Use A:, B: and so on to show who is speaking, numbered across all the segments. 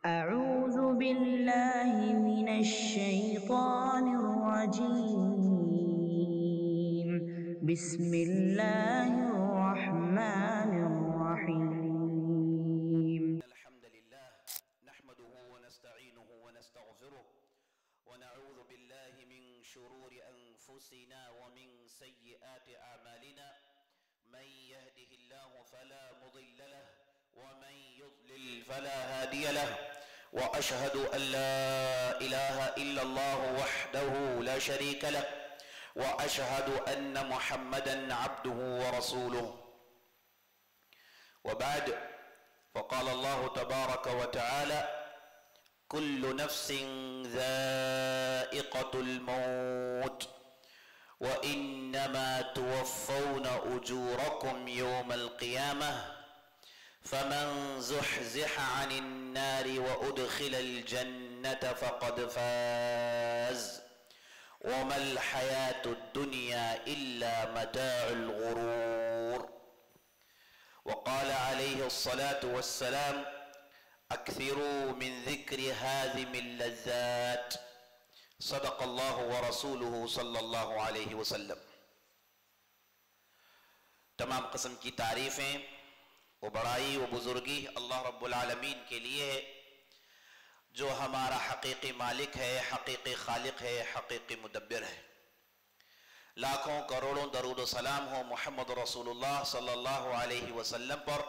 A: أعوذ بالله من الشيطان الرجيم بسم الله الرحمن الرحيم
B: الحمد لله نحمده ونستعينه ونستغفره ونعوذ بالله من شرور أنفسنا ومن سيئات أعمالنا من يهده الله فلا مضل له ومن يضلل فلا هادي له وأشهد أن لا إله إلا الله وحده لا شريك له وأشهد أن محمدا عبده ورسوله وبعد فقال الله تبارك وتعالى كل نفس ذائقة الموت وإنما توفون أجوركم يوم القيامة فمن زحزح عن النار وأدخل الجنة فقد فاز وما الحياة الدنيا إلا متاع الغرور وقال عليه الصلاة والسلام أكثروا من ذكر هذه اللذات صدق الله ورسوله صلی اللہ علیہ وسلم۔ تمام قسم کی تعریفیں و بڑائی و بزرگی اللہ رب العالمین کے لیے ہے جو ہمارا حقیقی مالک ہے، حقیقی خالق ہے، حقیقی مدبر ہے۔ لاکھوں کروڑوں درود و سلام ہو محمد رسول اللہ صلی اللہ علیہ وسلم پر،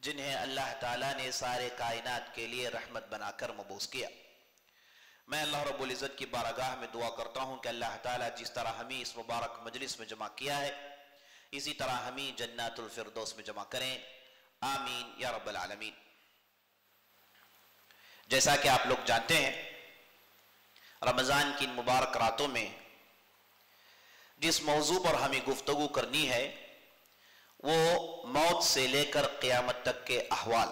B: جنہیں اللہ تعالیٰ نے سارے کائنات کے لیے رحمت بنا کر مبعوث کیا۔ میں اللہ رب العزت کی بارگاہ میں دعا کرتا ہوں کہ اللہ تعالیٰ جس طرح ہمیں اس مبارک مجلس میں جمع کیا ہے اسی طرح ہمیں جنات الفردوس میں جمع کریں، آمین یا رب العالمین۔ جیسا کہ آپ لوگ جانتے ہیں رمضان کی ان مبارک راتوں میں جس موضوع پر ہمیں گفتگو کرنی ہے وہ موت سے لے کر قیامت تک کے احوال،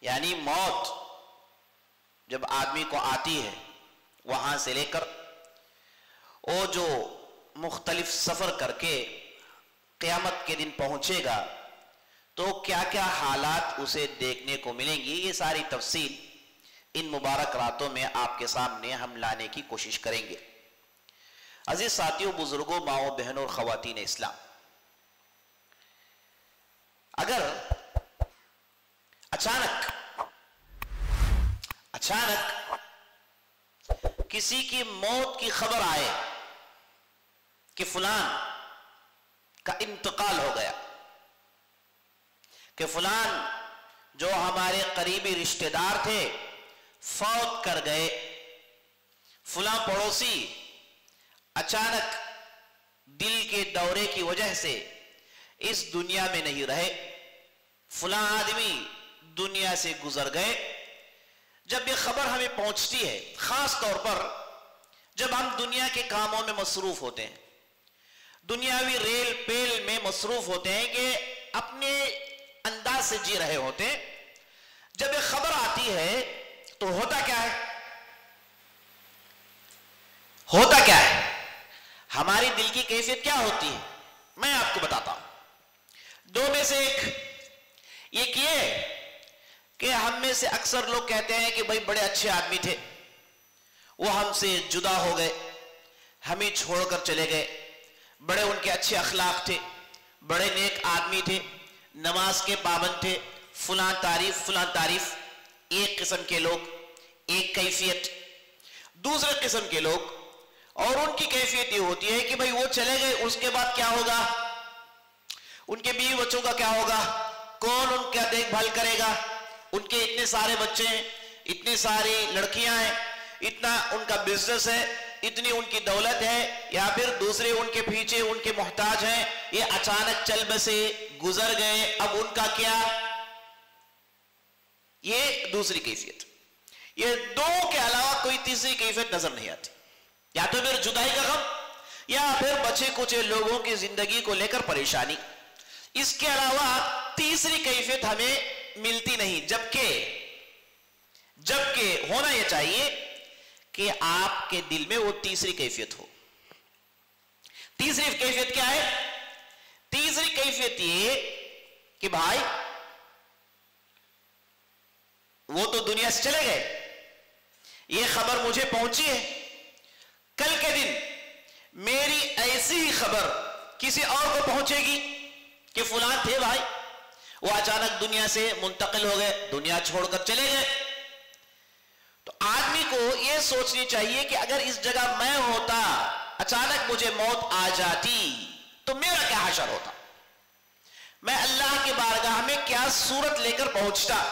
B: یعنی موت جب آدمی کو آتی ہے وہاں سے لے کر وہ جو مختلف سفر کر کے قیامت کے دن پہنچے گا تو کیا کیا حالات اسے دیکھنے کو ملیں گی، یہ ساری تفصیل ان مبارک راتوں میں آپ کے سامنے ہم لانے کی کوشش کریں گے۔ عزیز ساتھیوں، بزرگوں، ماؤں، بہنوں اور خواتین اسلام، اگر اچانک کسی کی موت کی خبر آئے کہ فلان کا انتقال ہو گیا، کہ فلان جو ہمارے قریبی رشتہ دار تھے فوت کر گئے، فلان پڑوسی اچانک دل کے دورے کی وجہ سے اس دنیا میں نہیں رہے، فلاں آدمی دنیا سے گزر گئے، جب یہ خبر ہمیں پہنچتی ہے، خاص طور پر جب ہم دنیا کے کاموں میں مصروف ہوتے ہیں، دنیاوی ریل پیل میں مصروف ہوتے ہیں کہ اپنے انداز سے جی رہے ہوتے ہیں، جب یہ خبر آتی ہے تو ہوتا کیا ہے؟ ہماری دل کی کیفیت کیا ہوتی ہے؟ میں آپ کو بتاتا ہوں۔ دو میں سے ایک یہ کہ ہم میں سے اکثر لوگ کہتے ہیں کہ بھائی بڑے اچھے آدمی تھے، وہ ہم سے جدا ہو گئے، ہمیں چھوڑ کر چلے گئے، بڑے ان کے اچھے اخلاق تھے، بڑے نیک آدمی تھے، نماز کے پابند تھے، فلاں تعریف۔ ایک قسم کے لوگ، ایک کیفیت۔ دوسرے قسم کے لوگ اور ان کی کیفیت یہ ہوتی ہے کہ بھئی وہ چلے گئے، اس کے بعد کیا ہوگا؟ ان کے بیوی بچوں کا کیا ہوگا؟ کون ان کا دیکھ بھال کرے گا؟ ان کے اتنے سارے بچے ہیں، اتنی ساری لڑکیاں ہیں، اتنا ان کا بزنس ہے، اتنی ان کی دولت ہے، یا پھر دوسرے ان کے پیچھے ان کے محتاج ہیں، یہ اچانک چل بسے گزر گئے، اب ان کا کیا؟ یہ دوسری کیفیت۔ یہ دو کے علاوہ کوئی تیسری کیفیت نظر نہیں آتی، یا تو پھر جدائی کا غم یا پھر بچے کچے لوگوں کی زندگی کو لے کر پریشانی۔ اس کے علاوہ تیسری کیفیت ہمیں ملتی نہیں، جبکہ ہونا یہ چاہیے کہ آپ کے دل میں وہ تیسری کیفیت ہو۔ تیسری کیفیت کیا ہے؟ تیسری کیفیت یہ کہ بھائی وہ تو دنیا سے چلے گئے. یہ خبر مجھے پہنچی ہے, کل کے دن میری ایسی ہی خبر کسی اور کو پہنچے گی کہ فلاں تھے بھائی, وہ اچانک دنیا سے منتقل ہو گئے, دنیا چھوڑ کر چلے گئے. تو آدمی کو یہ سوچنی چاہیے کہ اگر اس جگہ میں ہوتا, اچانک مجھے موت آ جاتی تو میرا کیا حشر ہوتا, میں اللہ کی بارگاہ میں کیا صورت لے کر پہنچتا,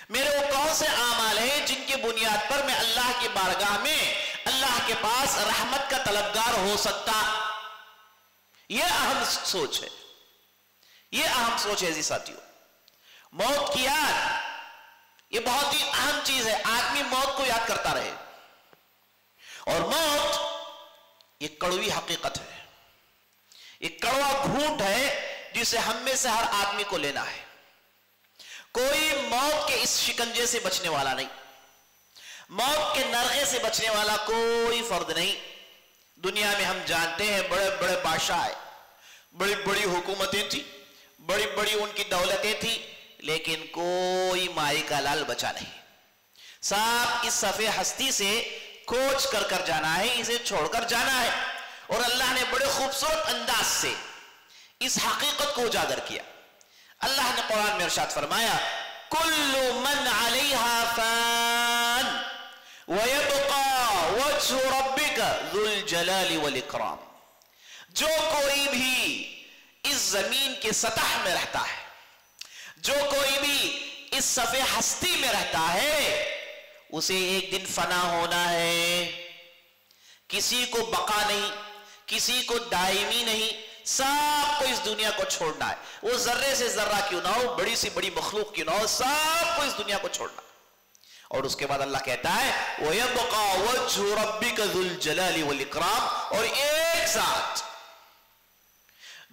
B: میرے وہ کون سے اعمال ہیں جن کی بنیاد پر میں اللہ کی بارگاہ میں اللہ کے پاس رحمت کا طلبگار ہو سکتا. یہ اہم سوچ ہے, یہ اہم سوچ ہے جی ساتھیوں. موت کی یاد یہ بہت ہی اہم چیز ہے, آدمی موت کو یاد کرتا رہے. اور موت یہ کڑوی حقیقت ہے, یہ کڑوا گھونٹ ہے جسے ہم میں سے ہر آدمی کو لینا ہے. کوئی موت کے اس شکنجے سے بچنے والا نہیں, موت کے نرغے سے بچنے والا کوئی فرد نہیں. دنیا میں ہم جانتے ہیں بڑے بڑے بادشاہ آئے, بڑی بڑی حکومتیں تھی, بڑی بڑی ان کی دولتیں تھی, لیکن کوئی مائی کا لال بچا نہیں. سب اس صفحے ہستی سے کوچ کر کر جانا ہے, اسے چھوڑ کر جانا ہے. اور اللہ نے بڑے خوبصورت انداز سے اس حقیقت کو اجاگر کیا. اللہ نے قرآن میں ارشاد فرمایا, کل من علیہا فان وَيَبْقَى وَجْهُ رَبِّكَ ذُو الْجَلَالِ وَالْإِكْرَامِ. جو کوئی بھی اس زمین کے سطح میں رہتا ہے, جو کوئی بھی اس صفحے ہستی میں رہتا ہے, اسے ایک دن فنا ہونا ہے. کسی کو بقا نہیں, کسی کو دائمی نہیں, سب کو اس دنیا کو چھوڑنا ہے. وہ ذرے سے ذرہ کیوں نہ ہو, بڑی سی بڑی مخلوق کیوں نہ ہو, سب کو اس دنیا کو چھوڑنا ہے. اور اس کے بعد اللہ کہتا ہے وَيَبْقَى وَجْهُ رَبِّكَ ذُو الْجَلَالِ وَالْإِكْرَامِ. اور ایک ذات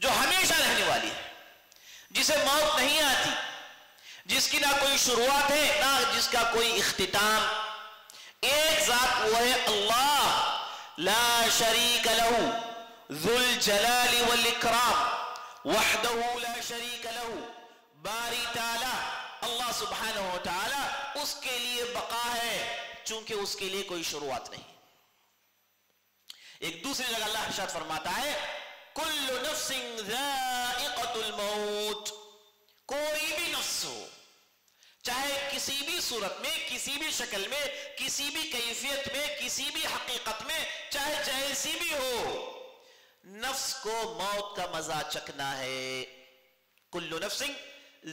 B: جو ہمیشہ رہنے والی ہے, جسے موت نہیں آتی, جس کی نہ کوئی شروعات ہے نہ جس کا کوئی اختتام, ایک ذات وہ ہے اللہ لا شریک لہ ذو الجلال والاکرام وحدہ لا شریک لہ. باری تعالی اللہ سبحانہ و تعالی اس کے لیے بقا ہے چونکہ اس کے لیے کوئی شروعات نہیں. ایک دوسری جگہ اللہ ارشاد فرماتا ہے کل نفس ذائقۃ الموت. کوئی بھی نفس ہو, چاہے کسی بھی صورت میں, کسی بھی شکل میں, کسی بھی کیفیت میں, کسی بھی حقیقت میں, چاہے جیسی بھی ہو, نفس کو موت کا مزہ چکھنا ہے. کل نفس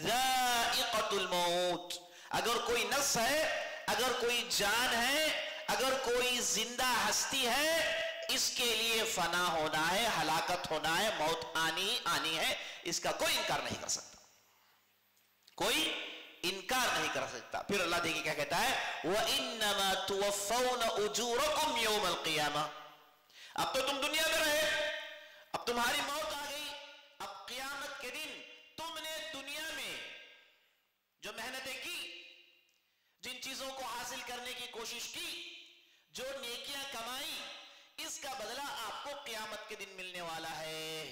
B: ذائقۃ الموت. اگر کوئی نفس ہے, اگر کوئی جان ہے, اگر کوئی زندہ ہستی ہے, اس کے لیے فنا ہونا ہے, ہلاکت ہونا ہے, موت آنی ہے. اس کا کوئی انکار نہیں کر سکتا, کوئی انکار نہیں کر سکتا. پھر اللہ دیکھیں کیا کہتا ہے وَإِنَّمَا تُوَفَّوْنَ أُجُورَكُمْ يَوْمَ الْقِيَامَةِ. اب تو تم دنیا میں رہے, اب تمہاری موت آ گئی, اب قیامت کے دن تم نے دنیا میں جو محنتیں کی, جن چیزوں کو حاصل کرنے کی کوشش کی, جو نیکیاں کمائی, اس کا بدلہ آپ کو قیامت کے دن ملنے والا ہے.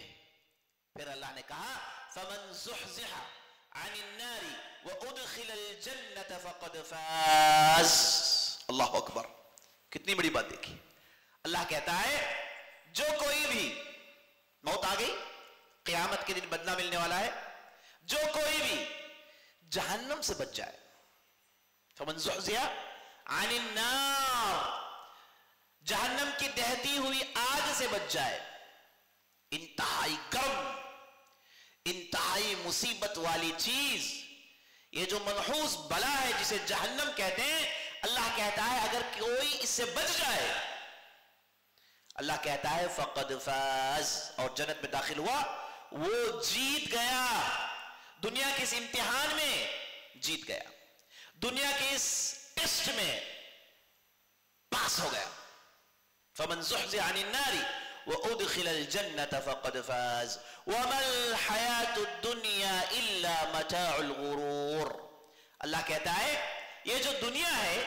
B: پھر اللہ نے کہا فَمَنْ زُحْزِحَ عن النار وادخل الجنة فقد فاز. اللہ اکبر, کتنی بڑی بات دیکھی. اللہ کہتا ہے جو کوئی بھی موت آ گئی, قیامت کے دن بدلہ ملنے والا ہے, جو کوئی بھی جہنم سے بچ جائے, فمن زحزح عن النار, جہنم کی دہتی ہوئی آگ سے بچ جائے, انتہائی گرم, انتہائی مصیبت والی چیز, یہ جو منحوس بلا ہے جسے جہنم کہتے ہیں, اللہ کہتا ہے اگر کوئی اس سے بچ جائے, اللہ کہتا ہے فقد فاز, اور جنت میں داخل ہوا, وہ جیت گیا. دنیا کے اس امتحان میں جیت گیا, دنیا کے اس ٹیسٹ میں پاس ہو گیا. فمن زحزح عن النار وادخل الجنة فقد فاز وما الحياة الدنيا الا متاع الغرور. اللہ کہتا ہے یہ جو دنیا ہے,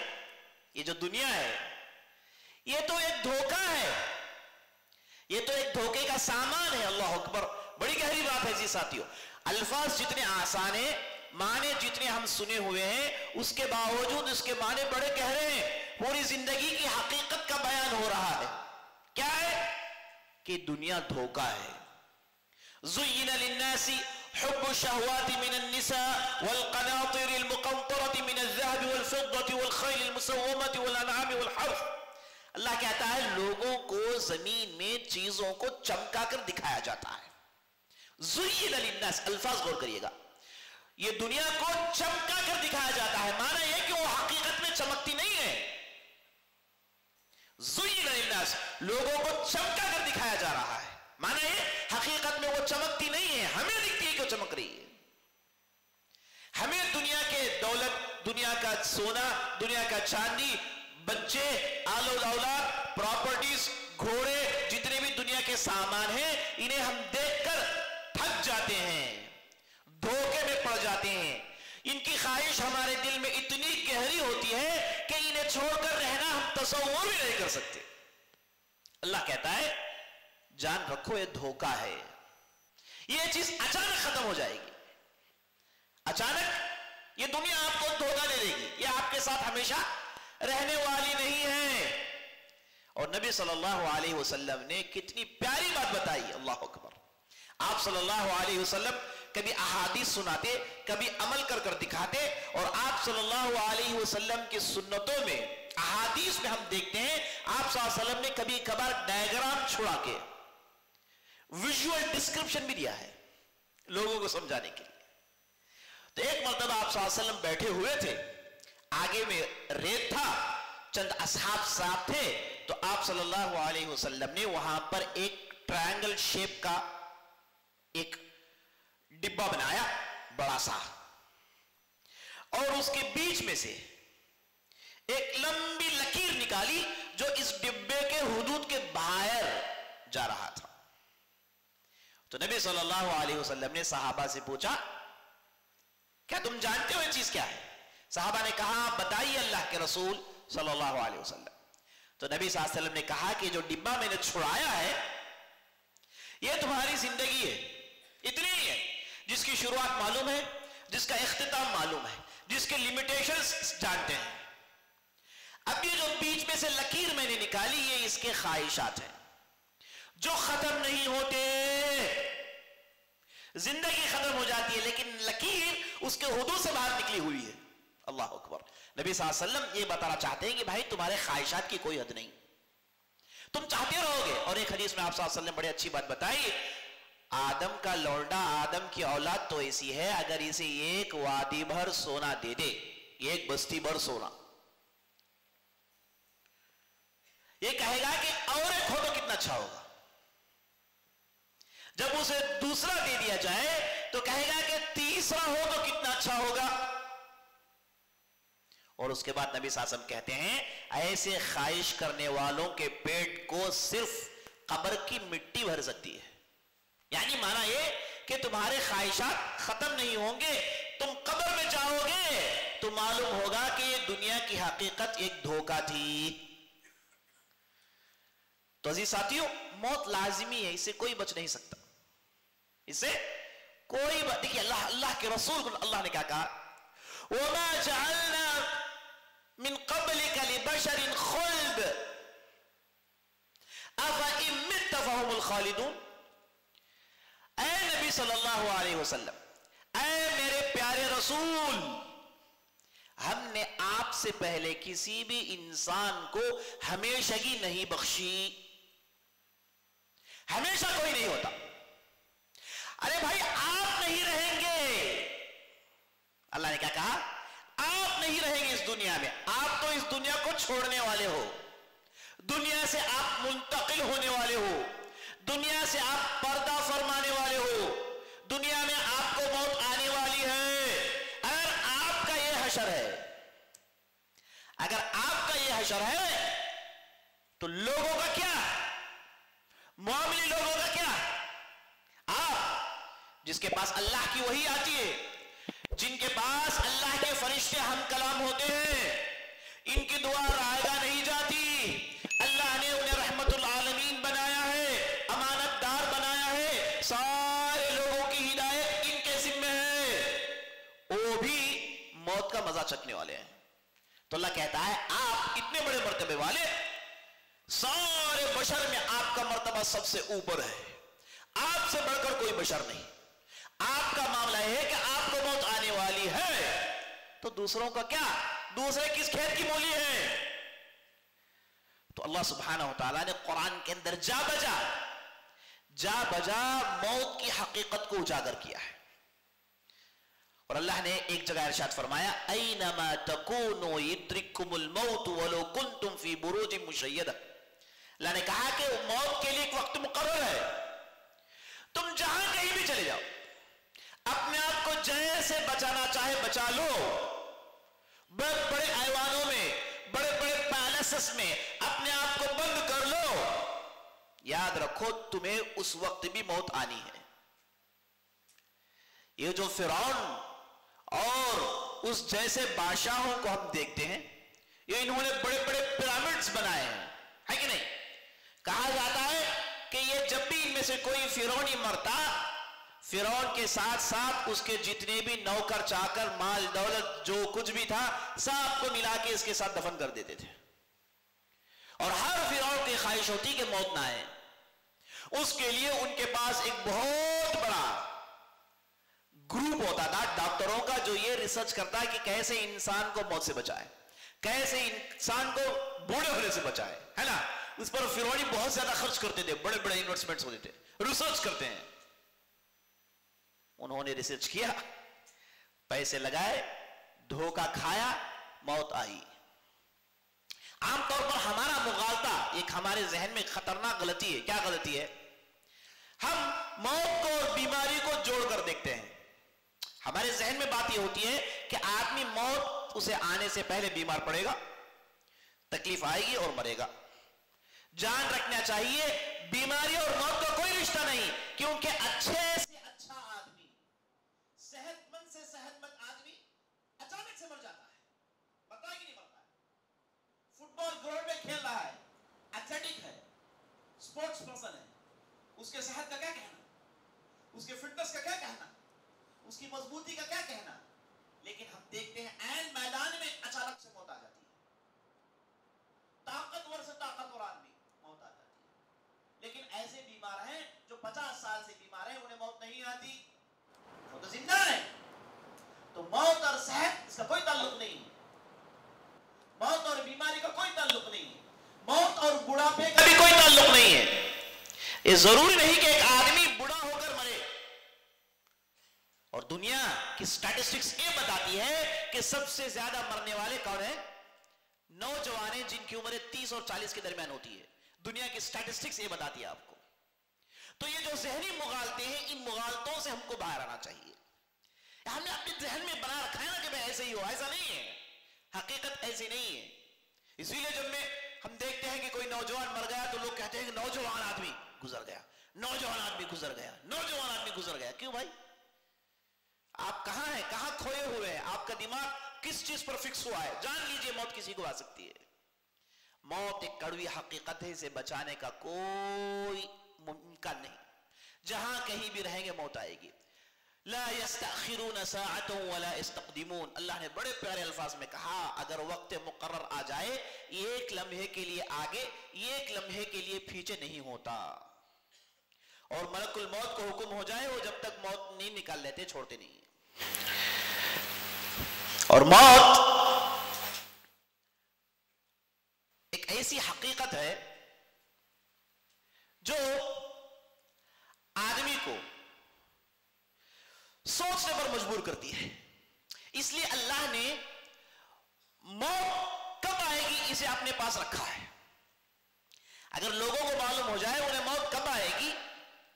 B: یہ جو دنیا ہے, یہ تو ایک دھوکہ ہے, یہ تو ایک دھوکے کا سامان ہے. اللہ اکبر, بڑی گہری بات ہے جی ساتھیوں. الفاظ جتنے آسان ہیں معنی جتنے ہم سنے ہوئے ہیں اس کے باوجود اس کے معنی بڑے گہرے ہیں. پوری زندگی کی حقیقت کا بیان ہو رہا ہے. کیا ہے کہ دنیا دھوکہ ہے. زُيِّنَ لِلنَّاسِ حُبُّ الشَّهْوَاتِ مِنَ النِّسَاءِ وَالْقَنَاطِرِ الْمُقَنطَرَةِ مِنَ الذَّهَبِ وَالْفِضَّةِ وَالْخَيْلِ الْمُسَوَّمَةِ وَالْأَنْعَامِ وَالْحَرْثِ. اللہ کہتا ہے لوگوں کو زمین میں چیزوں کو چمکا کر دکھایا جاتا ہے. زُيِّنَ لِلنَّاسِ, الفاظ غور کریے گا, یہ دنیا کو چمکا کر دکھایا جاتا ہے. معنی یہ کہ وہ حقیقت میں چمکتی نہیں ہے. زُيِّنَ لِلنَّاسِ, لوگوں کو چمکا کر دکھایا جا رہا ہے. معنی یہ حقیقت میں وہ چمکتی نہیں ہے, ہمیں دکھتی ہے کہ وہ چمک رہی ہے. ہمیں دنیا کے دولت, دنیا کا سونا, دنیا کا چاندی, بچے, آل اولاد, پراپرٹیز, گھوڑے, جتنے بھی دنیا کے سامان ہیں, انہیں ہم دیکھ کر تھک جاتے ہیں, دھوکے میں پڑ جاتے ہیں. ان کی خواہش ہمارے دل میں اتنی گہری ہوتی ہے کہ انہیں چھوڑ کر رہنا ہم تصور بھی نہیں کر سکتے. اللہ کہتا ہے جان رکھو یہ دھوکہ ہے. یہ چیز اچانک ختم ہو جائے گی. اچانک یہ دنیا آپ کو دھوکہ دے دے گی. یہ آپ کے ساتھ ہمیشہ رہنے والی نہیں ہے. اور نبی صلی اللہ علیہ وسلم نے کتنی پیاری بات بتائی. اللہ اکبر. آپ صلی اللہ علیہ وسلم کبھی احادیث سناتے, کبھی عمل کر کر دکھاتے, اور آپ صلی اللہ علیہ وسلم کی سنتوں میں, احادیث میں ہم دیکھتے ہیں آپ صلی اللہ علیہ وسلم نے کبھی کبھار ڈائیگرام چھوڑا کے ویژول ڈسکرپشن بھی دیا ہے لوگوں کو سمجھانے کے لیے. تو ایک مرتبہ آپ صلی اللہ علیہ وسلم بیٹھے ہوئے تھے, آگے میں ریت تھا, چند اصحاب ساتھ تھے, تو آپ صلی اللہ علیہ وسلم نے وہاں پر ایک ٹرائنگل شیپ کا ایک ڈبہ بنایا بڑا سا, اور اس کے بیچ میں سے ایک لمبی لکیر نکالی جو اس ڈبے کے حدود کے باہر جا رہا تھا. تو نبی صلی اللہ علیہ وسلم نے صحابہ سے پوچھا کیا تم جانتے ہو یہ چیز کیا ہے؟ صحابہ نے کہا بتائیے اللہ کے رسول صلی اللہ علیہ وسلم. تو نبی صلی اللہ علیہ وسلم نے کہا کہ جو ڈبہ میں نے چھڑایا ہے یہ تمہاری زندگی ہے, اتنی ہی ہے, جس کی شروعات معلوم ہے, جس کا اختتام معلوم ہے, جس کے لیمیٹیشنز جانتے ہیں. اب یہ جو بیچ میں سے لکیر میں نے نکالی یہ اس کے خواہشات ہیں جو ختم نہیں ہوتے. زندگی ختم ہو جاتی ہے لیکن لکیر اس کے حدود سے باہر نکلی ہوئی ہے. اللہ اکبر. نبی صلی اللہ علیہ وسلم یہ بتانا چاہتے ہیں کہ بھائی تمہارے خواہشات کی کوئی حد نہیں, تم چاہتے رہو گے. اور ایک حدیث میں آپ صلی اللہ علیہ وسلم بڑی اچھی بات بتائی, آدم کا لونڈا, آدم کی اولاد تو ایسی ہے اگر اسے ایک وادی بھر سونا دے دے, ایک بستی بھر سونا, یہ کہے گا کہ اور ایک ہو تو کتنا اچھا ہوگا. جب اسے دوسرا دے دیا جائے تو کہے گا کہ تیسرا ہو تو کتنا اچھا ہوگا. اور اس کے بعد نبی صلی اللہ علیہ وسلم کہتے ہیں ایسے خواہش کرنے والوں کے پیٹ کو صرف قبر کی مٹی بھر سکتی ہے. یعنی مانا یہ کہ تمہارے خواہشات ختم نہیں ہوں گے, تم قبر میں جاؤ گے تو معلوم ہوگا کہ یہ دنیا کی حقیقت ایک دھوکہ تھی. تو عزیز ساتھیوں موت لازمی ہے, اس سے کوئی بچ نہیں سکتا, اس سے کوئی بات. دیکھیے اللہ کے رسول کو اللہ نے کیا کہا, وَمَا جَعَلْنَا مِن قَبْلِكَ لِبَشَرٍ خُلْدٍ أَفَإِن مِتَّ فَهُمُ الْخَالِدُونَ. اے نبی صلی اللہ علیہ وسلم, اے میرے پیارے رسول, ہم نے آپ سے پہلے کسی بھی انسان کو ہمیشگی نہیں بخشی. ہمیشہ کوئی نہیں ہوتا. ارے بھائی آپ نہیں رہیں گے, اللہ نے کیا کہا, آپ نہیں رہیں گے اس دنیا میں, آپ تو اس دنیا کو چھوڑنے والے ہو, دنیا سے آپ منتقل ہونے والے ہو, دنیا سے آپ پردہ فرمانے والے ہو, دنیا میں آپ کو موت آنے والی ہے. اگر آپ کا یہ حشر ہے, اگر آپ کا یہ حشر ہے تو لوگوں کا کیا, معاملی لوگوں کا کیا؟ آپ جس کے پاس اللہ کی وحی آتی ہے, جن کے پاس اللہ کے فرشتے ہم کلام ہوتے ہیں, ان کی دعا رائگاں نہیں جاتی. اللہ نے انہیں رحمت العالمین بنایا ہے, امانت دار بنایا ہے, سارے لوگوں کی ہدایت ان کے ذمہ ہے. والے ہیں. تو اللہ کہتا ہے آپ اتنے بڑے مرتبے والے, سارے بشر میں آپ کا مرتبہ سب سے اوپر ہے, آپ سے بڑھ کر کوئی بشر نہیں. آپ کا معاملہ یہ ہے کہ آپ کو موت آنے والی ہے, تو دوسروں کا کیا, دوسرے کس کھیت کی مولی ہے. تو اللہ سبحانہ و تعالیٰ نے قرآن کے اندر جا بجا موت کی حقیقت کو اجاگر کیا ہے. اور اللہ نے ایک جگہ ارشاد فرمایا اینما تکونوا یدرککم الموت ولو کنتم فی بروج مشیدہ. اللہ نے کہا کہ موت کے لیے ایک وقت مقرر ہے, تم جہاں کہیں بھی چلے جاؤ, اپنے آپ کو جیسے بچانا چاہے بچا لو, بڑے بڑے ایوانوں میں, بڑے بڑے پیلسز میں اپنے آپ کو بند کر لو, یاد رکھو تمہیں اس وقت بھی موت آنی ہے. یہ جو فرعون اور اس جیسے بادشاہوں کو ہم دیکھتے ہیں, یہ انہوں نے بڑے بڑے پیرامڈز بنائے ہیں, ہے کہ نہیں. کہا جاتا ہے کہ یہ جب بھی ان میں سے کوئی فرعونی مرتا, فرعون کے ساتھ ساتھ اس کے جتنے بھی نوکر چاکر مال دولت جو کچھ بھی تھا سب کو ملا کے اس کے ساتھ دفن کر دیتے تھے. اور ہر فرعون کی خواہش ہوتی کہ موت نہ آئے. اس کے لیے ان کے پاس ایک بہت بڑا گروپ ہوتا تھا ڈاکٹروں کا, جو یہ ریسرچ کرتا ہے کہ کیسے انسان کو موت سے بچائے, کیسے انسان کو بوڑھے ہونے سے بچائے, ہے نا. اس پر فرعونی بہت زیادہ خرچ کرتے تھے, بڑے بڑے انویسٹمنٹس ہوتے تھے, ریسرچ کرتے ہیں. انہوں نے ریسرچ کیا, پیسے لگائے, دھوکہ کھایا, موت آئی. عام طور پر ہمارا مغالطہ ایک ہمارے ذہن میں خطرناک غلطی ہے. کیا غلطی ہے؟ ہم موت کو اور بیماری کو جوڑ کر دیکھتے ہیں. ہمارے ذہن میں بات یہ ہوتی ہے کہ آدمی موت اسے آنے سے پہلے بیمار پڑے گا, تکلیف آئے گی اور مرے گا. جان رکھنا چاہیے بیماری اور موت کا کوئی رشتہ نہیں, کیونکہ اچھے سے اچھا آدمی, صحت مند سے صحت مند آدمی اچانک سے مر جاتا ہے, پتہ ہی نہیں مرتا ہے. فٹ بال گراؤنڈ میں کھیل رہا ہے, ایتھلیٹک ہے, اسپورٹس پرسن ہے, اس کے صحت کا کیا کہنا, اس کے فٹنس کا کیا کہنا, اس کی مضبوطی کا کیا کہنا, لیکن ہم دیکھتے ہیں عین میدان میں اچانک سے موت آ جاتی ہے. طاقتور سے طاقتور آدمی موت آ جاتی ہے. لیکن ایسے بیمار ہیں جو 50 سال سے بیمار ہیں, انہیں موت نہیں آتی, وہ تو زندہ ہے. تو موت اور صحت اس کا کوئی تعلق نہیں, موت اور بیماری کا کوئی تعلق نہیں, موت اور بڑھاپے کا بھی کوئی تعلق نہیں ہے. یہ ضروری نہیں کہ ایک آدمی بڑھا ہو کر مرے. اور دنیا کی سٹیٹسٹکس یہ بتاتی ہے کہ سب سے زیادہ مرنے والے کون ہیں؟ نوجوان جن کی عمر 30 اور 40 کے درمیان ہوتی ہے. دنیا کی سٹیٹسٹکس یہ بتاتی ہے آپ کو. تو یہ جو ذہنی مغالطے ہیں, ان مغالطوں سے ہم کو باہر آنا چاہیے. ہم نے اپنے ذہن میں بنا رکھا ہے نا کہ میں ایسے ہی ہوں, ایسا نہیں ہے, حقیقت ایسی نہیں ہے. اسی لیے جب ہم دیکھتے ہیں کہ کوئی نوجوان مر گیا تو لوگ کہتے ہیں کہ نوجوان آدمی گزر گیا, نوجوان آدمی گزر گیا, نوجوان آدمی گزر گیا. کیوں بھائی؟ آپ کہاں ہیں, کہاں کھوئے ہوئے ہیں, آپ کا دماغ کس چیز پر فکس ہوا ہے؟ جان لیجئے موت کسی کو آ سکتی ہے. موت ایک کڑوی حقیقت ہے, اسے بچانے کا کوئی ممکن نہیں. جہاں کہیں بھی رہیں گے موت آئے گی. لا يستأخرون ساعة ولا يستقدمون. اللہ نے بڑے پیارے الفاظ میں کہا اگر وقت مقرر آ جائے, ایک لمحے کے لیے آگے, ایک لمحے کے لیے پیچھے نہیں ہوتا. اور ملک الموت کو حکم ہو جائے, وہ جب تک موت نہیں نکال لیتے چھوڑتے نہیں. اور موت ایک ایسی حقیقت ہے جو آدمی کو سوچنے پر مجبور کرتی ہے. اس لیے اللہ نے موت کب آئے گی اسے اپنے پاس رکھا ہے. اگر لوگوں کو معلوم ہو جائے انہیں موت کب آئے گی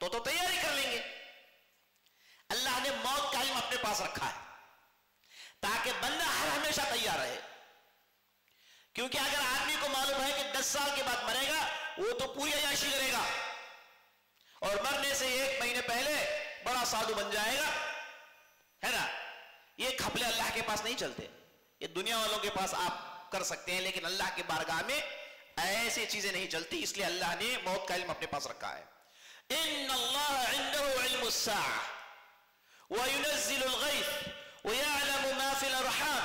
B: تو تیاری کر لیں گے. اللہ نے موت کا علم اپنے پاس رکھا ہے تاکہ بندہ ہر ہمیشہ تیار رہے. کیونکہ اگر آدمی کو معلوم ہے کہ 10 سال کے بعد مرے گا, وہ تو پوری عیاشی کرے گا, اور مرنے سے 1 مہینے پہلے بڑا سادھو بن جائے گا, ہے نا. یہ گھپلے اللہ کے پاس نہیں چلتے, یہ دنیا والوں کے پاس آپ کر سکتے ہیں, لیکن اللہ کے بارگاہ میں ایسی چیزیں نہیں چلتی. اس لیے اللہ نے موت کا علم اپنے پاس رکھا ہے. ان اللہ عنده علم الساعة وينزل الغيث ويعلم ما في الارحام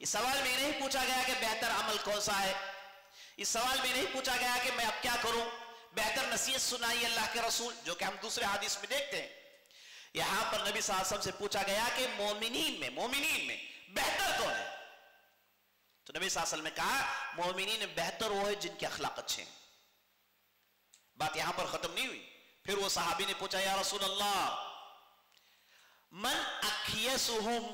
B: اس سوال میں نہیں پوچھا گیا کہ بہتر عمل کون سا ہے، اس سوال میں نہیں پوچھا گیا کہ میں اب کیا کروں، بہتر نصیحت سنائی اللہ کے رسول، جو کہ ہم دوسرے حدیث میں دیکھتے ہیں۔ یہاں پر نبی صلی اللہ علیہ وسلم سے پوچھا گیا کہ مومنین میں بہتر کون ہے؟ تو نبی صلی اللہ علیہ وسلم نے کہا مومنین میں بہتر وہ ہے جن کے اخلاق اچھے ہیں۔ بات یہاں پر ختم نہیں ہوئی، پھر وہ صحابی نے پوچھا یا رسول اللہ من اکیسہم،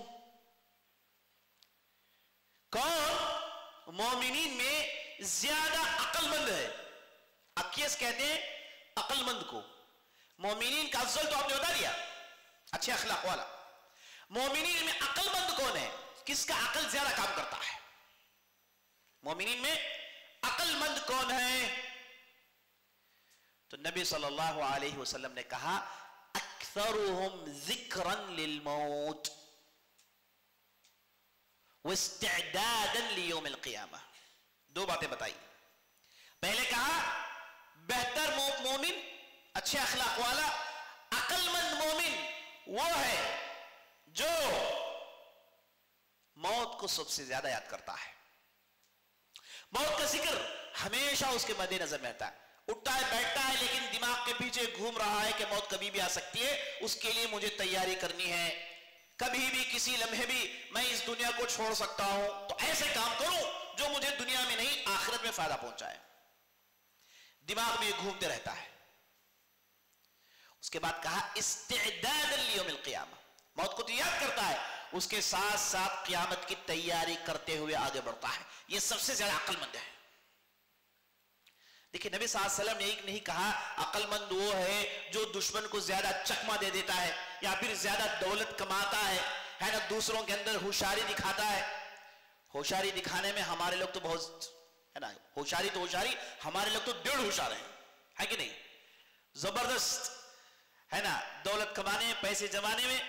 B: کون مومنین میں زیادہ عقل مند ہے؟ اکیس کہتے ہیں عقل مند کو، مومنین کا افضل تو آپ نے بتا دیا اچھے اخلاق والا، مومنین میں عقل مند کون ہے؟ کس کا عقل زیادہ کام کرتا ہے؟ مومنین میں عقل مند کون ہے؟ تو نبی صلی اللہ علیہ وسلم نے کہا اکثرهم ذکرا للموت واستعدادا لیوم القیامہ۔ دو باتیں بتائی، پہلے کہا بہتر مومن اچھے اخلاق والا، عقل مند مومن وہ ہے جو موت کو سب سے زیادہ یاد کرتا ہے، موت کا ذکر ہمیشہ اس کے مد نظر میں رہتا ہے، اٹھتا ہے بیٹھتا ہے لیکن دماغ کے پیچھے گھوم رہا ہے کہ موت کبھی بھی آ سکتی ہے، اس کے لیے مجھے تیاری کرنی ہے، کبھی بھی کسی لمحے بھی میں اس دنیا کو چھوڑ سکتا ہوں، تو ایسے کام کروں جو مجھے دنیا میں نہیں آخرت میں فائدہ پہنچائے، دماغ میں گھومتے رہتا ہے۔ اس کے بعد کہا استعداد لیوم القیامہ، موت کو تو یاد کرتا ہے، اس کے ساتھ ساتھ قیامت کی تیاری کرتے ہوئے آگے بڑھتا ہے، یہ سب سے زیادہ عقل مند ہے۔ دیکھیں نبی صلی اللہ علیہ وسلم نے ایک نہیں کہا عقل مند وہ ہے جو دشمن کو زیادہ چکما دے دیتا ہے یا پھر زیادہ دولت کماتا ہے نا، دوسروں کے اندر ہوشیاری دکھاتا ہے۔ ہوشیاری دکھانے میں ہمارے لوگ تو بہت ہے نا، ہوشیاری ہمارے لوگ تو ڈیڑھ ہوشیار ہیں، ہے کہ نہیں؟ زبردست ہے نا، دولت کمانے میں، پیسے جمانے میں